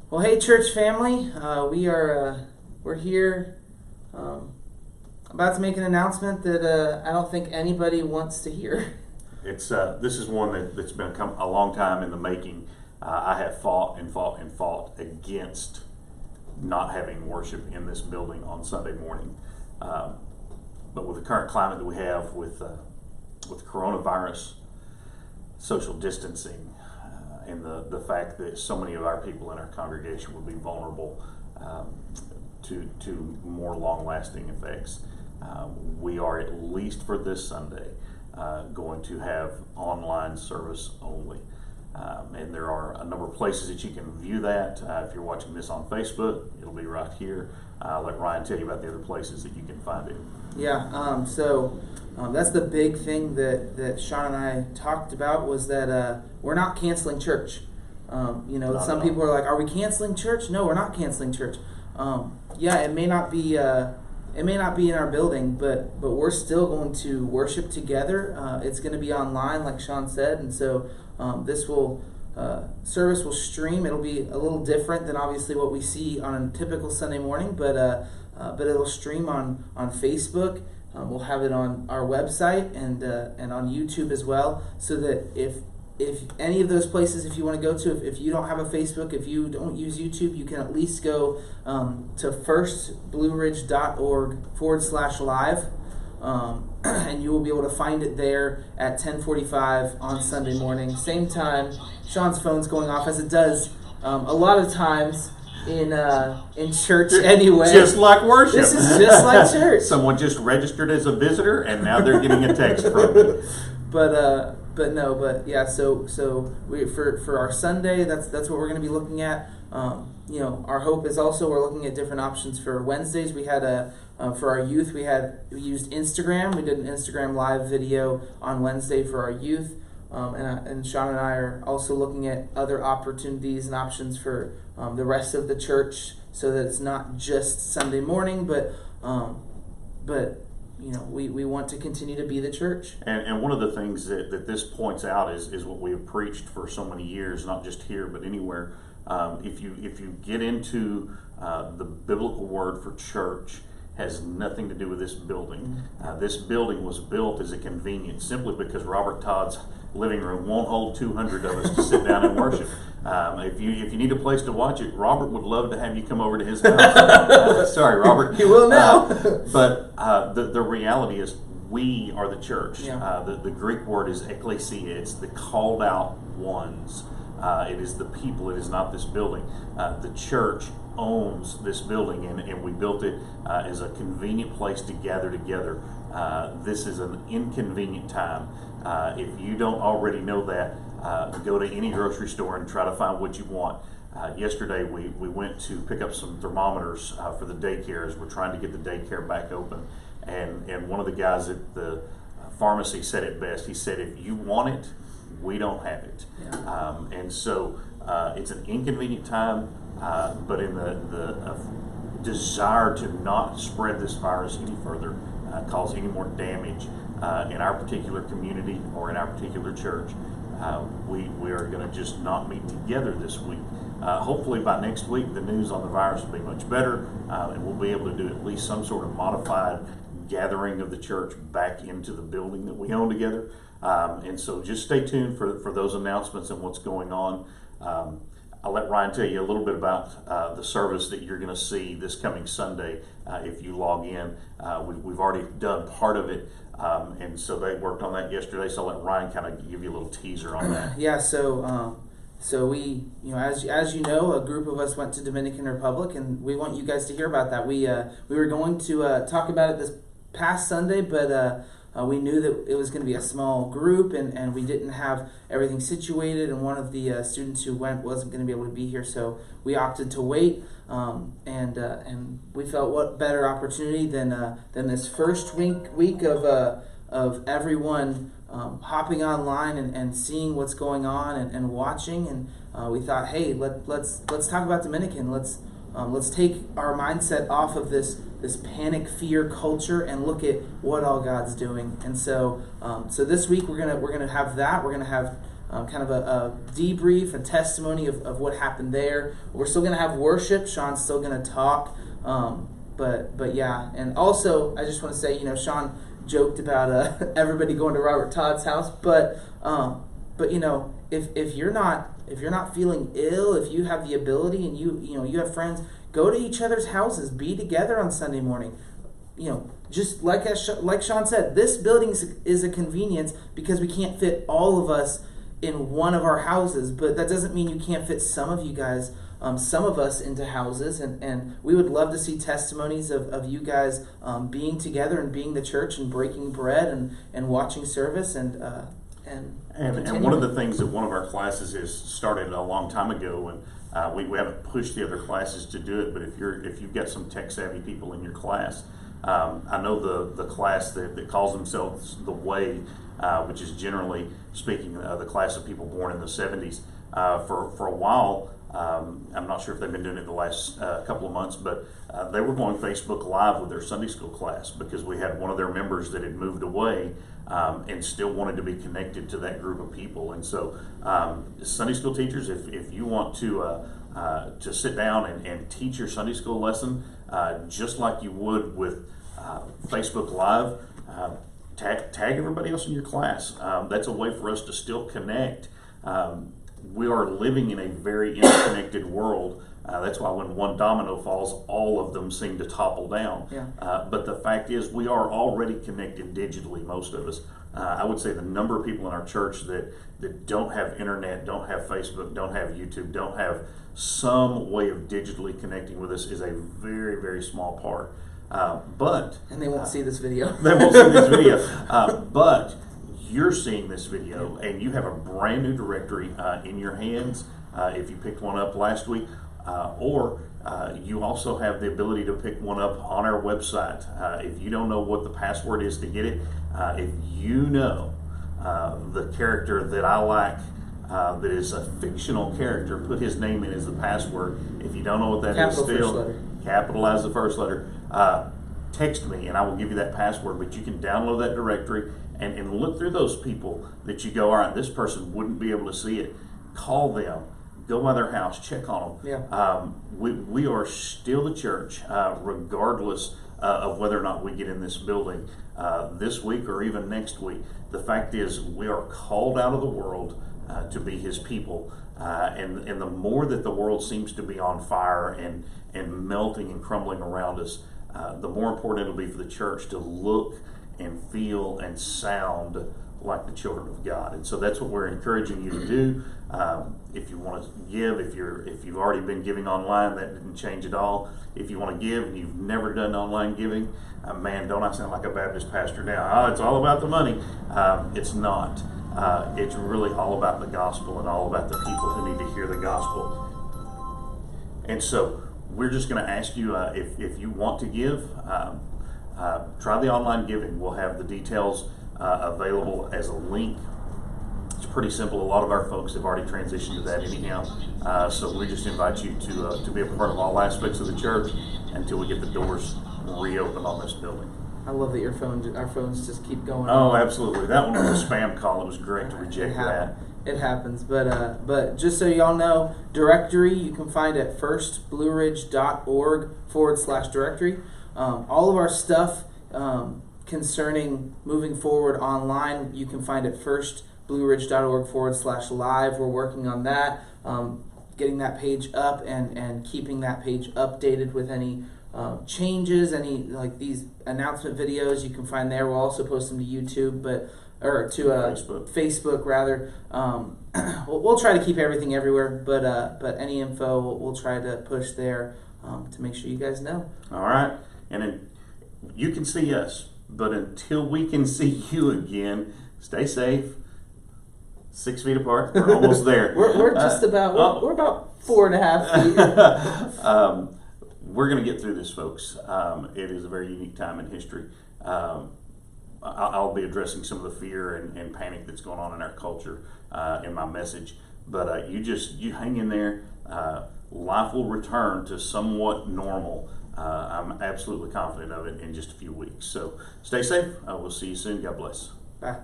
Well, hey, church family, we're here about to make an announcement that I don't think anybody wants to hear. It's this is one that's been a long time in the making. I have fought against not having worship in this building on Sunday morning, but with the current climate that we have with coronavirus, social distancing, and the fact that so many of our people in our congregation would be vulnerable to more long-lasting effects, we are, at least for this Sunday, going to have online service only. And there are a number of places that you can view that. If you're watching this on Facebook, it'll be right here. I'll let Ryan tell you about the other places that you can find it. Yeah, so that's the big thing that Shawn and I talked about, was that we're not canceling church. Some people are like, "Are we canceling church?" No, we're not canceling church. It may not be in our building, but we're still going to worship together. It's going to be online, like Shawn said, and so this service will stream. It'll be a little different than obviously what we see on a typical Sunday morning, but it'll stream on Facebook. We'll have it on our website and on YouTube as well, so that if any of those places, if you want to go to, if you don't have a Facebook, if you don't use YouTube, you can at least go to firstblueridge.org/live, and you will be able to find it there at 10:45 on Sunday morning. Same time, Shawn's phone's going off, as it does a lot of times in church anyway. Just like worship. This is just like church. Someone just registered as a visitor, and now they're getting a text from you. So we for our Sunday, that's what we're going to be looking at. Our hope is also we're looking at different options for Wednesdays. We had for our youth, we used Instagram. We did an Instagram live video on Wednesday for our youth, and Shawn and I are also looking at other opportunities and options for the rest of the church, so that it's not just Sunday morning, but we want to continue to be the church. And one of the things that this points out is what we have preached for so many years, not just here but anywhere. If you get into the biblical word for church, has nothing to do with this building. This building was built as a convenience, simply because Robert Todd's living room won't hold 200 of us to sit down and worship. If you need a place to watch it, Robert would love to have you come over to his house. Sorry, Robert. He will now. But the reality is, we are the church. Yeah. The Greek word is ekklesia. It's the called out ones. It is the people. It is not this building. The church owns this building, and we built it as a convenient place to gather together. This is an inconvenient time. If you don't already know that, go to any grocery store and try to find what you want. Yesterday we went to pick up some thermometers for the daycare, as we're trying to get the daycare back open, and one of the guys at the pharmacy said it best. He said, "If you want it, we don't have it." Yeah. And so it's an inconvenient time, but in the desire to not spread this virus any further, cause any more damage in our particular community or in our particular church, we are going to just not meet together this week. Hopefully by next week, the news on the virus will be much better, and we'll be able to do at least some sort of modified gathering of the church back into the building that we own together. And so just stay tuned for those announcements and what's going on. I'll let Ryan tell you a little bit about the service that you're going to see this coming Sunday if you log in. We've already done part of it, and so they worked on that yesterday. So I'll let Ryan kind of give you a little teaser on that. Yeah. So we, as you know, a group of us went to Dominican Republic, and we want you guys to hear about that. We were going to talk about it this past Sunday, but we knew that it was going to be a small group, and we didn't have everything situated, and one of the students who went wasn't going to be able to be here, so we opted to wait, and we felt what better opportunity than this first week of everyone hopping online and seeing what's going on and watching, and we thought, hey, let's talk about Dominican. Let's take our mindset off of this panic fear culture and look at what all God's doing. And so this week we're gonna have that. We're gonna have kind of a debrief, a testimony of what happened there. We're still going to have worship. Shawn's still going to talk. But yeah, and also I just want to say, Shawn joked about everybody going to Robert Todd's house, but if you're not feeling ill, if you have the ability and you have friends, go to each other's houses, be together on Sunday morning. Just like Shawn said, this building is a convenience because we can't fit all of us in one of our houses, but that doesn't mean you can't fit some of you guys, some of us into houses, and we would love to see testimonies of you guys being together and being the church and breaking bread and watching service and one of the things that one of our classes has started a long time ago, and we haven't pushed the other classes to do it, but if you've got some tech savvy people in your class, I know the class that calls themselves The Way, which is generally speaking the class of people born in the 70s. For a while, I'm not sure if they've been doing it the last couple of months, but they were going Facebook Live with their Sunday school class because we had one of their members that had moved away and still wanted to be connected to that group of people. And so Sunday school teachers, if you want to sit down and teach your Sunday school lesson just like you would with Facebook Live, tag everybody else in your class. That's a way for us to still connect. We are living in a very interconnected world. That's why when one domino falls, all of them seem to topple down. Yeah. But the fact is, we are already connected digitally, most of us. I would say the number of people in our church that don't have internet, don't have Facebook, don't have YouTube, don't have some way of digitally connecting with us is a very, very small part. And they won't see this video. They won't see this video. But you're seeing this video, and you have a brand new directory in your hands if you picked one up last week, or you also have the ability to pick one up on our website. If you don't know what the password is to get it, if you know the character that I like, that is a fictional character, put his name in as the password. If you don't know what that is, still capitalize the first letter. Text me and I will give you that password, but you can download that directory and look through those people that you go, all right, this person wouldn't be able to see it. Call them, go by their house, check on them. Yeah. We are still the church, regardless of whether or not we get in this building this week or even next week. The fact is, we are called out of the world to be his people. And the more that the world seems to be on fire and melting and crumbling around us, the more important it'll be for the church to look and feel and sound like the children of God. And so that's what we're encouraging you to do. If you want to give, if you've already been giving online, that didn't change at all. If you want to give and you've never done online giving, man, don't I sound like a Baptist pastor now? It's all about the money. It's not. It's really all about the gospel and all about the people who need to hear the gospel. And so we're just going to ask you if you want to give, try the online giving. We'll have the details available as a link. It's pretty simple. A lot of our folks have already transitioned to that anyhow. So we just invite you to be a part of all aspects of the church until we get the doors reopened on this building. I love that our phones just keep going. Oh, absolutely. That one was a spam call. It was great to reject that. It happens. But just so y'all know, directory you can find at firstblueridge.org/directory. All of our stuff concerning moving forward online, you can find at firstblueridge.org/live. We're working on that, getting that page up and keeping that page updated with any changes, any like these announcement videos you can find there. We'll also post them to YouTube, or to Facebook rather. We'll try to keep everything everywhere, but any info we'll try to push there to make sure you guys know. All right, and then you can see us, but until we can see you again, stay safe. 6 feet apart. We're almost there. we're just about we're about 4.5 feet. We're going to get through this, folks. It is a very unique time in history. I'll be addressing some of the fear and panic that's going on in our culture in my message. But you hang in there. Life will return to somewhat normal. I'm absolutely confident of it in just a few weeks. So stay safe. We'll see you soon. God bless. Bye.